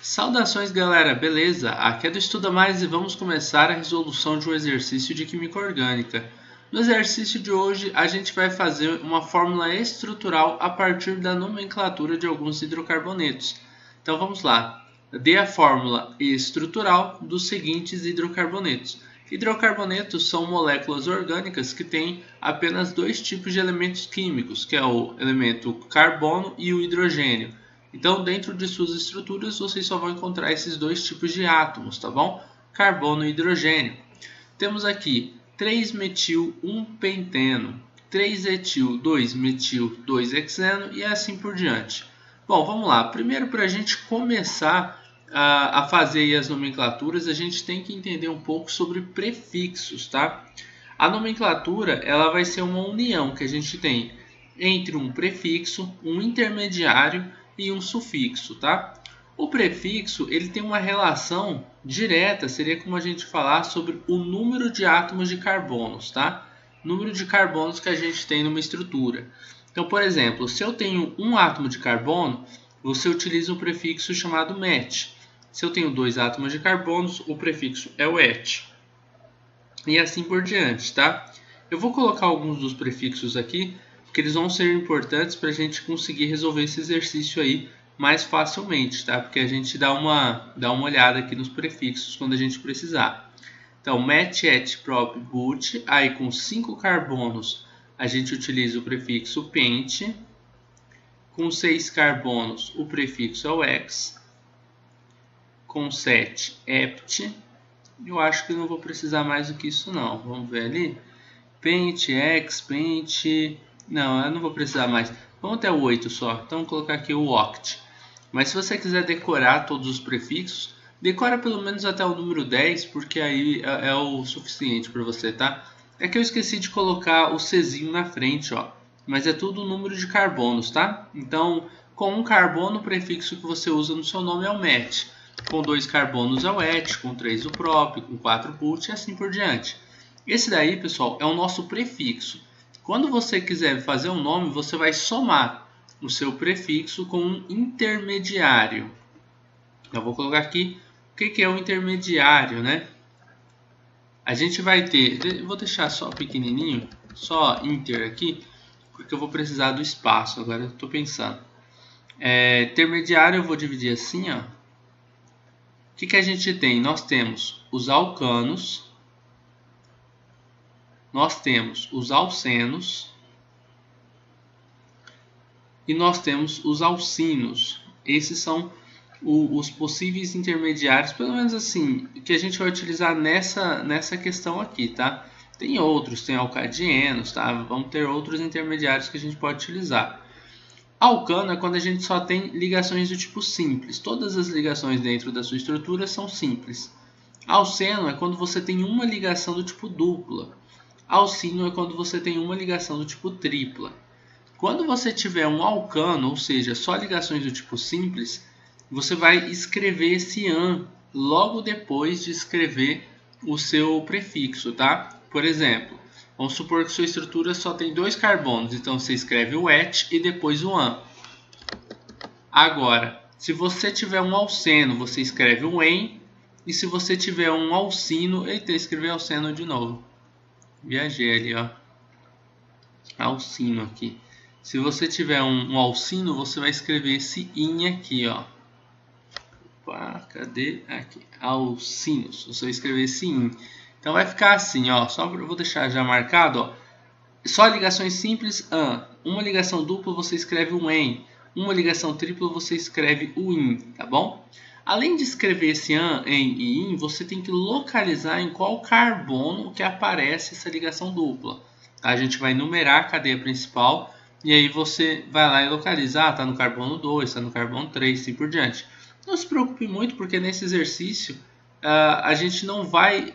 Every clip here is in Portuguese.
Saudações galera, beleza? Aqui é do Estuda Mais e vamos começar a resolução de um exercício de Química Orgânica. No exercício de hoje a gente vai fazer uma fórmula estrutural a partir da nomenclatura de alguns hidrocarbonetos. Então vamos lá, dê a fórmula estrutural dos seguintes hidrocarbonetos. Hidrocarbonetos são moléculas orgânicas que têm apenas dois tipos de elementos químicos, que é o elemento carbono e o hidrogênio. Então, dentro de suas estruturas, vocês só vão encontrar esses dois tipos de átomos, tá bom? Carbono e hidrogênio. Temos aqui 3-metil-1-penteno, 3-etil, 2-metil, 2-hexeno e assim por diante. Bom, vamos lá. Primeiro, para a gente começar a fazer as nomenclaturas, a gente tem que entender um pouco sobre prefixos, tá? A nomenclatura ela vai ser uma união que a gente tem entre um prefixo, um intermediário e um sufixo, tá? O prefixo ele tem uma relação direta, seria como a gente falar sobre o número de átomos de carbonos, tá? Número de carbonos que a gente tem numa estrutura. Então, por exemplo, se eu tenho um átomo de carbono, você utiliza o prefixo chamado met. Se eu tenho dois átomos de carbonos, o prefixo é o et. E assim por diante, tá? Eu vou colocar alguns dos prefixos aqui, porque eles vão ser importantes para a gente conseguir resolver esse exercício aí mais facilmente, tá? Porque a gente dá uma olhada aqui nos prefixos quando a gente precisar. Então, met, et, prop, but, aí com 5 carbonos a gente utiliza o prefixo pent, com 6 carbonos o prefixo é o ex, com 7 hept, eu acho que não vou precisar mais do que isso não, vamos ver ali, pent, ex, pent... Não, eu não vou precisar mais. Vamos até o 8 só. Então, vou colocar aqui o oct. Mas se você quiser decorar todos os prefixos, decora pelo menos até o número 10, porque aí é o suficiente para você, tá? É que eu esqueci de colocar o Czinho na frente, ó. Mas é tudo o número de carbonos, tá? Então, com um carbono, o prefixo que você usa no seu nome é o met. Com 2 carbonos é o et, com 3 o prop, com 4 o but e assim por diante. Esse daí, pessoal, é o nosso prefixo. Quando você quiser fazer um nome, você vai somar o seu prefixo com um intermediário. Eu vou colocar aqui o que é o intermediário, né? A gente vai ter, eu vou deixar só pequenininho, só inter aqui, porque eu vou precisar do espaço, agora eu estou pensando. Intermediário eu vou dividir assim, ó. O que a gente tem? Nós temos os alcanos, nós temos os alcenos e nós temos os alcinos. Esses são os possíveis intermediários, pelo menos assim, que a gente vai utilizar nessa questão aqui, tá? Tem outros, tem alcadienos, tá? Vamos ter outros intermediários que a gente pode utilizar. Alcano é quando a gente só tem ligações do tipo simples. Todas as ligações dentro da sua estrutura são simples. Alceno é quando você tem uma ligação do tipo dupla. Alcino é quando você tem uma ligação do tipo tripla. Quando você tiver um alcano, ou seja, só ligações do tipo simples, você vai escrever esse an logo depois de escrever o seu prefixo, tá? Por exemplo, vamos supor que sua estrutura só tem 2 carbonos, então você escreve o et e depois o an. Agora, se você tiver um alceno, você escreve o en, e se você tiver um alcino, eita, escrevi alceno de novo. Viajei ali, ó. Alcino aqui. Se você tiver um alcino, você vai escrever esse in aqui, ó. Opa, cadê? Aqui. Alcinos. Você vai escrever esse in. Então vai ficar assim, ó. Só eu vou deixar já marcado, ó. Só ligações simples, an. Uma ligação dupla, você escreve um en. Uma ligação tripla, você escreve o in, tá bom? Além de escrever esse an, en e in, você tem que localizar em qual carbono que aparece essa ligação dupla. Tá? A gente vai numerar a cadeia principal e aí você vai lá e localizar, está no carbono 2, está no carbono 3, assim por diante. Não se preocupe muito, porque nesse exercício a gente não vai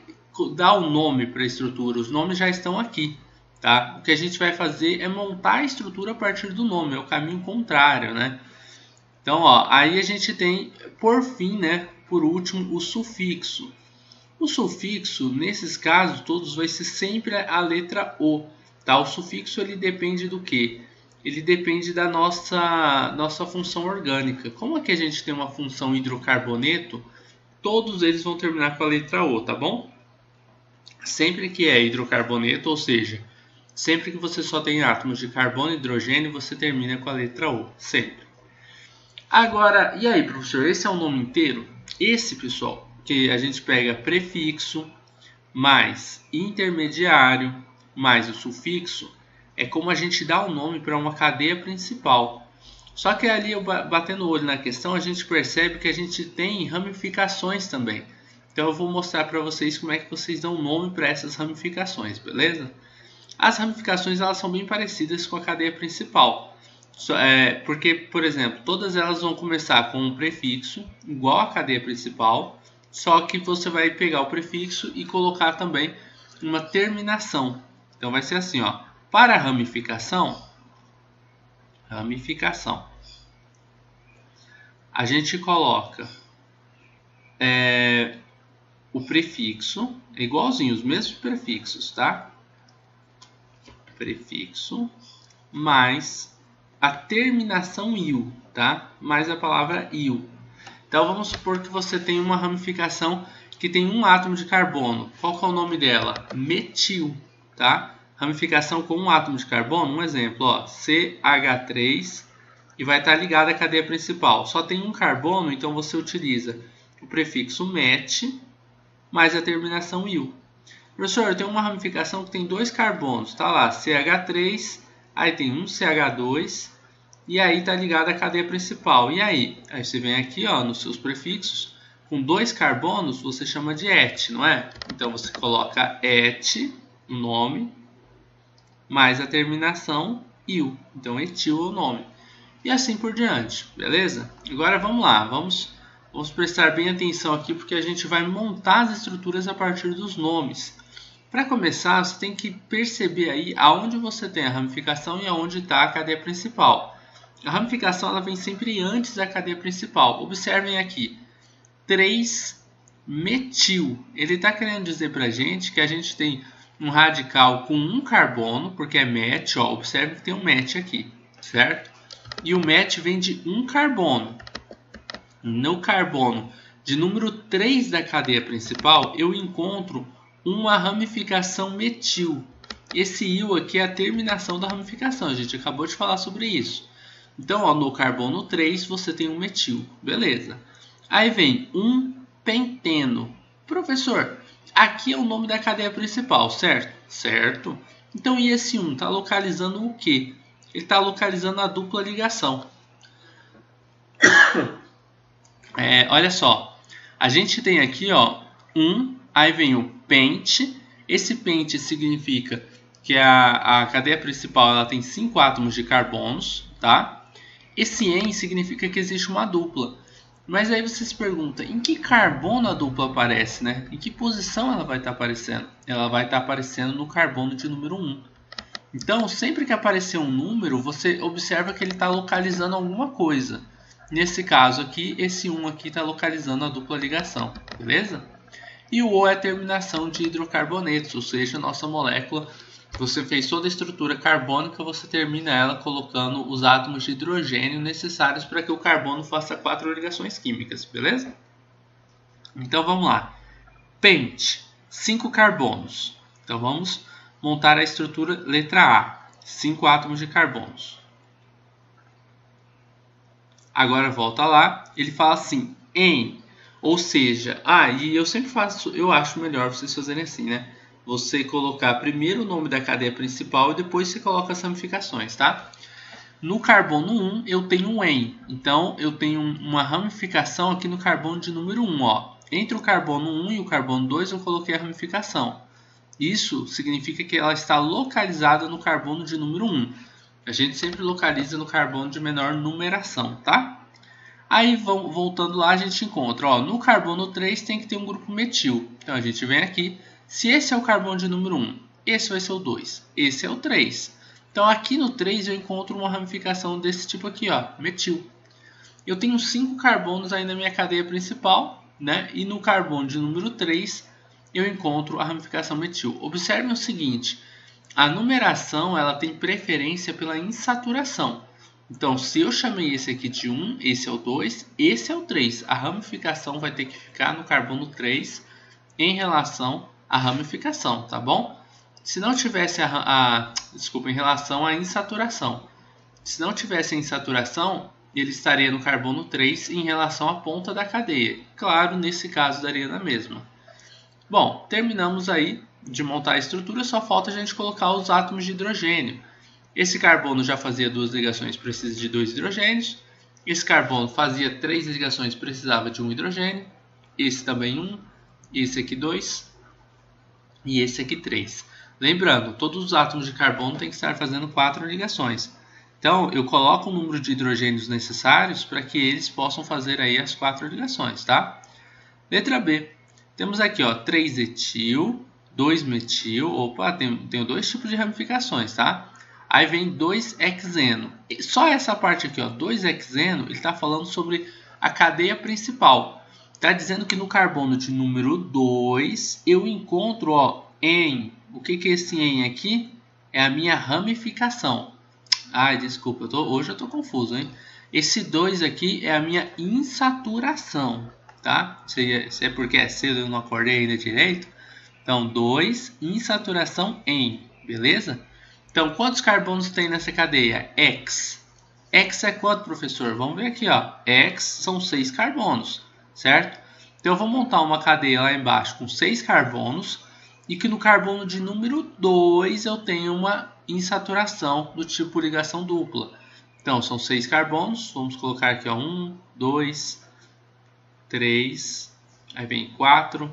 dar o nome para a estrutura, os nomes já estão aqui. Tá? O que a gente vai fazer é montar a estrutura a partir do nome, é o caminho contrário, né? Então, ó, aí a gente tem, por fim, né, por último, o sufixo. O sufixo, nesses casos todos, vai ser sempre a letra O. Tá? O sufixo ele depende do quê? ele depende da nossa função orgânica. Como aqui a gente tem uma função hidrocarboneto, todos eles vão terminar com a letra O, tá bom? Sempre que é hidrocarboneto, ou seja, sempre que você só tem átomos de carbono e hidrogênio, você termina com a letra O, sempre. Agora, e aí, professor, esse é o nome inteiro? Esse, pessoal, que a gente pega prefixo, mais intermediário, mais o sufixo, é como a gente dá o nome para uma cadeia principal. Só que ali, eu batendo o olho na questão, a gente percebe que a gente tem ramificações também. Então eu vou mostrar para vocês como é que vocês dão nome para essas ramificações, beleza? As ramificações elas são bem parecidas com a cadeia principal. Porque, por exemplo, todas elas vão começar com um prefixo igual à cadeia principal, só que você vai pegar o prefixo e colocar também uma terminação. Então vai ser assim, ó. Para a ramificação, a gente coloca o prefixo, é igualzinho, os mesmos prefixos, tá? Prefixo mais a terminação "il", tá? Mais a palavra "il". Então vamos supor que você tem uma ramificação que tem um átomo de carbono. Qual que é o nome dela? Metil, tá? Ramificação com um átomo de carbono, um exemplo, ó, CH3, e vai estar ligada à cadeia principal. Só tem um carbono, então você utiliza o prefixo met mais a terminação "il". Professor, eu tenho uma ramificação que tem dois carbonos, tá lá, CH3, aí tem um CH2, e aí tá ligado à cadeia principal. E aí? Aí você vem aqui, ó, nos seus prefixos, com dois carbonos, você chama de et, não é? Então você coloca et, o nome, mais a terminação "il". Então etil é o nome. E assim por diante, beleza? Agora vamos lá, vamos prestar bem atenção aqui, porque a gente vai montar as estruturas a partir dos nomes. Para começar, você tem que perceber aí aonde você tem a ramificação e aonde está a cadeia principal. A ramificação ela vem sempre antes da cadeia principal. Observem aqui, 3-metil. Ele está querendo dizer para a gente que a gente tem um radical com um carbono, porque é met, ó, observe que tem um met aqui, certo? E o met vem de um carbono. No carbono de número 3 da cadeia principal, eu encontro uma ramificação metil. Esse "il" aqui é a terminação da ramificação, a gente acabou de falar sobre isso. Então, ó, no carbono 3 você tem um metil, beleza. Aí vem um penteno. Professor, aqui é o nome da cadeia principal, certo? Certo. Então, e esse 1 está localizando o quê? Ele está localizando a dupla ligação. Olha só, a gente tem aqui, ó, aí vem o pente. Esse pente significa que a cadeia principal ela tem 5 átomos de carbonos, tá? Esse "en" significa que existe uma dupla. Mas aí você se pergunta, em que carbono a dupla aparece, né? Em que posição ela vai estar aparecendo? Ela vai estar aparecendo no carbono de número 1. Então, sempre que aparecer um número, você observa que ele está localizando alguma coisa. Nesse caso aqui, esse 1 aqui está localizando a dupla ligação, beleza? E o O é a terminação de hidrocarbonetos, ou seja, a nossa molécula, você fez toda a estrutura carbônica, você termina ela colocando os átomos de hidrogênio necessários para que o carbono faça 4 ligações químicas, beleza? Então vamos lá. Pente, 5 carbonos. Então vamos montar a estrutura letra A, 5 átomos de carbonos. Agora volta lá, ele fala assim, em, ou seja, e eu sempre faço, eu acho melhor vocês fazerem assim, né? Você colocar primeiro o nome da cadeia principal e depois você coloca as ramificações, tá? No carbono 1 eu tenho um em, então eu tenho uma ramificação aqui no carbono de número 1, ó. Entre o carbono 1 e o carbono 2 eu coloquei a ramificação. Isso significa que ela está localizada no carbono de número 1. A gente sempre localiza no carbono de menor numeração, tá? Aí, voltando lá, a gente encontra, ó, no carbono 3 tem que ter um grupo metil. Então, a gente vem aqui. Se esse é o carbono de número 1, esse vai ser o 2. Esse é o 3. Então, aqui no 3 eu encontro uma ramificação desse tipo aqui, ó, metil. Eu tenho 5 carbonos aí na minha cadeia principal, né? E no carbono de número 3 eu encontro a ramificação metil. Observem o seguinte, A numeração ela tem preferência pela insaturação. Então, se eu chamei esse aqui de 1, esse é o 2, esse é o 3. A ramificação vai ter que ficar no carbono 3 em relação à ramificação, tá bom? Se não tivesse em relação à insaturação. Se não tivesse a insaturação, ele estaria no carbono 3 em relação à ponta da cadeia. Claro, nesse caso daria na mesma. Bom, terminamos aí de montar a estrutura, só falta a gente colocar os átomos de hidrogênio. Esse carbono já fazia 2 ligações, precisa de 2 hidrogênios. Esse carbono fazia 3 ligações, precisava de 1 hidrogênio. Esse também 1, esse aqui 2 e esse aqui 3. Lembrando, todos os átomos de carbono têm que estar fazendo 4 ligações. Então, eu coloco o número de hidrogênios necessários para que eles possam fazer aí as 4 ligações, tá? Letra B. Temos aqui, ó, 3 etil, 2 metil. Opa, tenho 2 tipos de ramificações, tá? Aí vem 2-hexeno. Só essa parte aqui, ó, 2-hexeno, ele está falando sobre a cadeia principal. Está dizendo que no carbono de número 2, eu encontro, ó, en. O que é esse en aqui? É a minha ramificação. Ai, desculpa, hoje eu estou confuso, hein? Esse 2 aqui é a minha insaturação, tá? Se é porque é cedo, eu não acordei ainda direito. Então, 2, insaturação en, beleza? Então, quantos carbonos tem nessa cadeia? X. X é quanto, professor? Vamos ver aqui, ó. X são 6 carbonos, certo? Então, eu vou montar uma cadeia lá embaixo com 6 carbonos e que no carbono de número 2 eu tenho uma insaturação do tipo ligação dupla. Então, são 6 carbonos. Vamos colocar aqui, ó, 1, 2, 3, aí vem 4,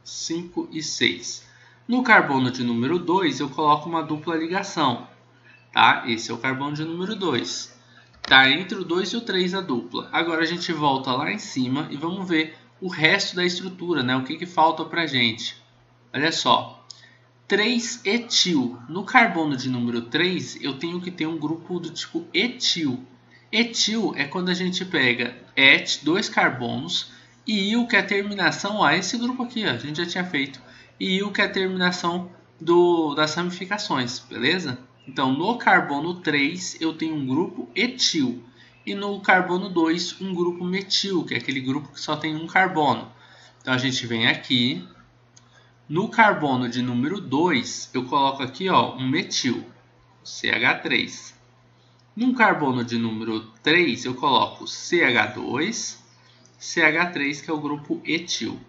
5 e 6. No carbono de número 2, eu coloco uma dupla ligação, tá? Esse é o carbono de número 2. Tá entre o 2 e o 3 a dupla. Agora a gente volta lá em cima e vamos ver o resto da estrutura, né? O que falta pra gente. Olha só. 3-etil. No carbono de número 3, eu tenho que ter um grupo do tipo etil. Etil é quando a gente pega et, 2 carbonos, e il, que é a terminação, ó, esse grupo aqui, ó, a gente já tinha feito. E il, que é a terminação das ramificações, beleza? Então, no carbono 3, eu tenho um grupo etil. E no carbono 2, um grupo metil, que é aquele grupo que só tem um carbono. Então, a gente vem aqui. No carbono de número 2, eu coloco aqui, ó, um metil, CH3. No carbono de número 3, eu coloco CH2, CH3, que é o grupo etil.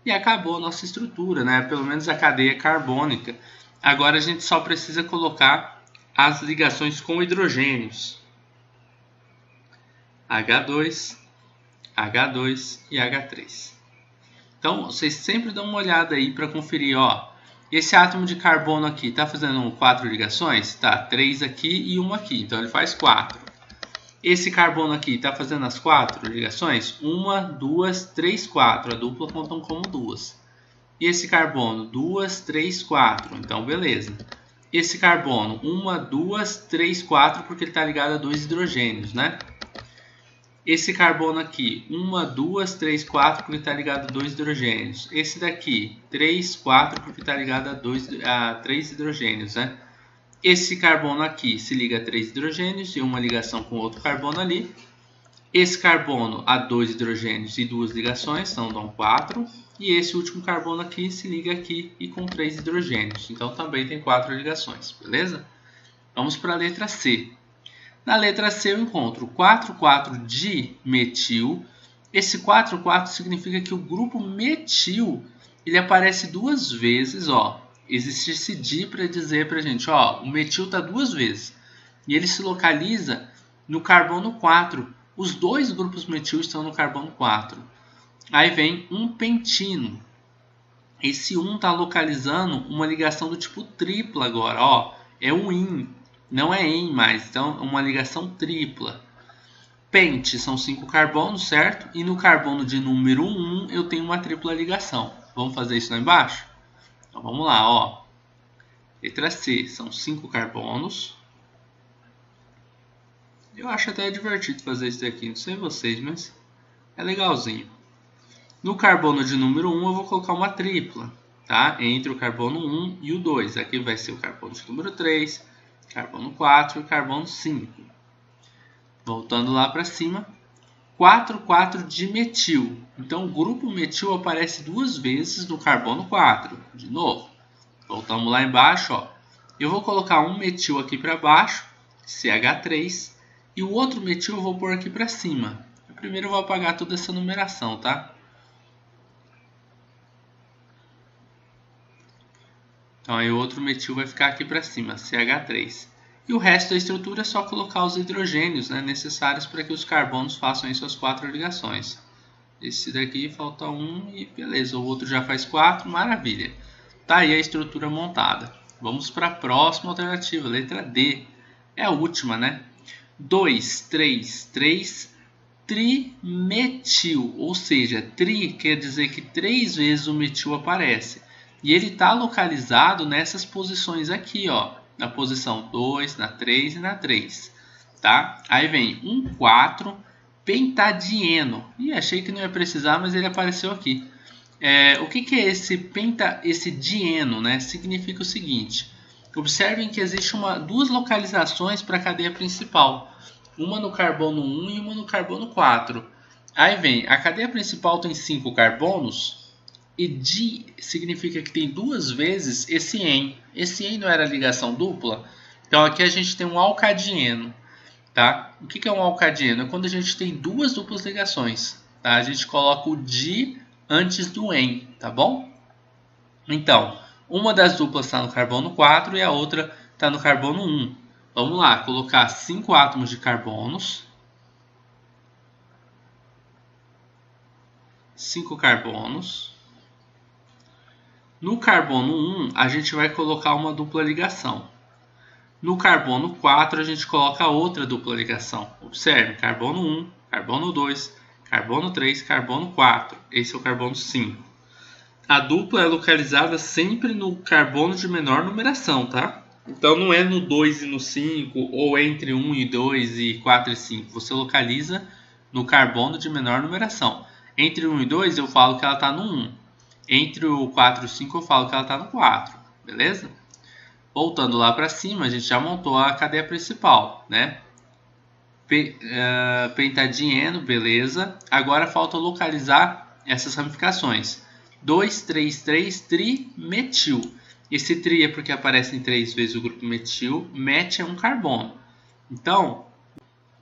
E acabou a nossa estrutura, né? Pelo menos a cadeia carbônica. Agora a gente só precisa colocar as ligações com hidrogênios. H2, H2 e H3. Então, vocês sempre dão uma olhada aí para conferir, ó. Esse átomo de carbono aqui está fazendo 4 ligações? Tá, 3 aqui e 1 aqui. Então, ele faz 4. Esse carbono aqui está fazendo as 4 ligações? 1, 2, 3, 4. A dupla contam como 2. E esse carbono? 2, 3, 4. Então, beleza. Esse carbono? 1, 2, 3, 4, porque ele está ligado a 2 hidrogênios, né? Esse carbono aqui, 1, 2, 3, 4, porque está ligado a 2 hidrogênios. Esse daqui, 3, 4, porque está ligado a 3 hidrogênios, né? Esse carbono aqui se liga a 3 hidrogênios e uma ligação com outro carbono ali. Esse carbono a 2 hidrogênios e 2 ligações, então dão 4. E esse último carbono aqui se liga aqui e com 3 hidrogênios. Então também tem 4 ligações, beleza? Vamos para a letra C. Na letra C eu encontro 4,4 de metil. Esse 4,4 significa que o grupo metil ele aparece 2 vezes, ó. Existe esse di para dizer para a gente, ó, o metil está 2 vezes. E ele se localiza no carbono 4. Os 2 grupos metil estão no carbono 4. Aí vem um pentino. Esse 1 está localizando uma ligação do tipo tripla agora, ó. É um in. Não é en mais, então é uma ligação tripla. Pente são 5 carbonos, certo? E no carbono de número 1 eu tenho uma tripla ligação. Vamos fazer isso lá embaixo? Então vamos lá, ó. Letra C, são 5 carbonos. Eu acho até divertido fazer isso daqui, não sei vocês, mas é legalzinho. No carbono de número 1 eu vou colocar uma tripla. tá? Entre o carbono 1 e o 2. Aqui vai ser o carbono de número 3, carbono 4 e carbono 5. Voltando lá para cima, 4,4 de metil. Então, o grupo metil aparece duas vezes no carbono 4. De novo, voltamos lá embaixo, ó. Eu vou colocar um metil aqui para baixo, CH3, e o outro metil eu vou pôr aqui para cima. Primeiro eu vou apagar toda essa numeração, tá? Então, aí o outro metil vai ficar aqui para cima, CH3. E o resto da estrutura é só colocar os hidrogênios, né, necessários para que os carbonos façam aí suas 4 ligações. Esse daqui falta um e beleza, o outro já faz 4, maravilha. Tá aí a estrutura montada. Vamos para a próxima alternativa, letra D. É a última, né? 2, 3, 3, trimetil, ou seja, tri quer dizer que 3 vezes o metil aparece. E ele está localizado nessas posições aqui, ó, na posição 2, na 3 e na 3, tá? Aí vem 1,4 pentadieno. Ih, achei que não ia precisar, mas ele apareceu aqui. O que é esse dieno, né? Significa o seguinte: observem que existe duas localizações para a cadeia principal, uma no carbono 1 e uma no carbono 4. Aí vem, a cadeia principal tem 5 carbonos, e di significa que tem duas vezes esse en. Esse en não era ligação dupla? Então aqui a gente tem um alcadieno, tá? O que é um alcadieno? É quando a gente tem duas duplas ligações, tá? A gente coloca o di antes do en, tá bom? Então, uma das duplas está no carbono 4 e a outra está no carbono 1. Vamos lá, colocar 5 átomos de carbonos. 5 carbonos. No carbono 1, a gente vai colocar uma dupla ligação. No carbono 4, a gente coloca outra dupla ligação. Observe, carbono 1, carbono 2, carbono 3, carbono 4. Esse é o carbono 5. A dupla é localizada sempre no carbono de menor numeração, tá? Então não é no 2 e no 5, ou entre 1 e 2 e 4 e 5. Você localiza no carbono de menor numeração. Entre 1 e 2 eu falo que ela está no 1. Entre o 4 e o 5 eu falo que ela está no 4, beleza? Voltando lá para cima, a gente já montou a cadeia principal, né? Pentadieno, beleza. Agora falta localizar essas ramificações. 2, 3, 3, trimetil. Esse tri é porque aparece em 3 vezes o grupo metil. Met é um carbono. Então,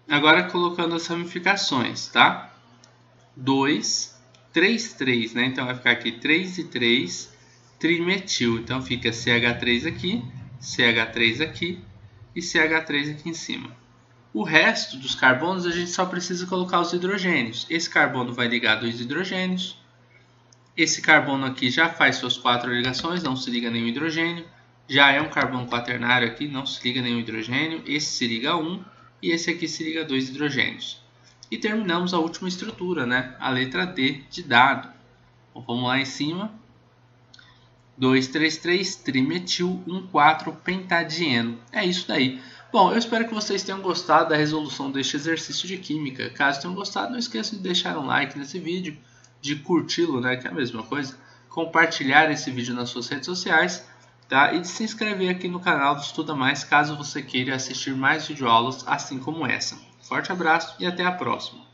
agora colocando as ramificações, tá? 2, 3, 3, né? Então vai ficar aqui 3 e 3, trimetil. Então fica CH3 aqui, CH3 aqui e CH3 aqui em cima. O resto dos carbonos a gente só precisa colocar os hidrogênios. Esse carbono vai ligar 2 hidrogênios. Esse carbono aqui já faz suas 4 ligações, não se liga nenhum hidrogênio. Já é um carbono quaternário aqui, não se liga nenhum hidrogênio. Esse se liga a 1 e esse aqui se liga a 2 hidrogênios. E terminamos a última estrutura, né? A letra D de dado. Então, vamos lá em cima. 2, 3, 3, trimetil, 1,4 pentadieno. É isso daí. Bom, eu espero que vocês tenham gostado da resolução deste exercício de química. Caso tenham gostado, não esqueçam de deixar um like nesse vídeo, de curti-lo, né? Que é a mesma coisa. Compartilhar esse vídeo nas suas redes sociais, tá? E de se inscrever aqui no canal do Estuda Mais, caso você queira assistir mais videoaulas assim como essa. Forte abraço e até a próxima!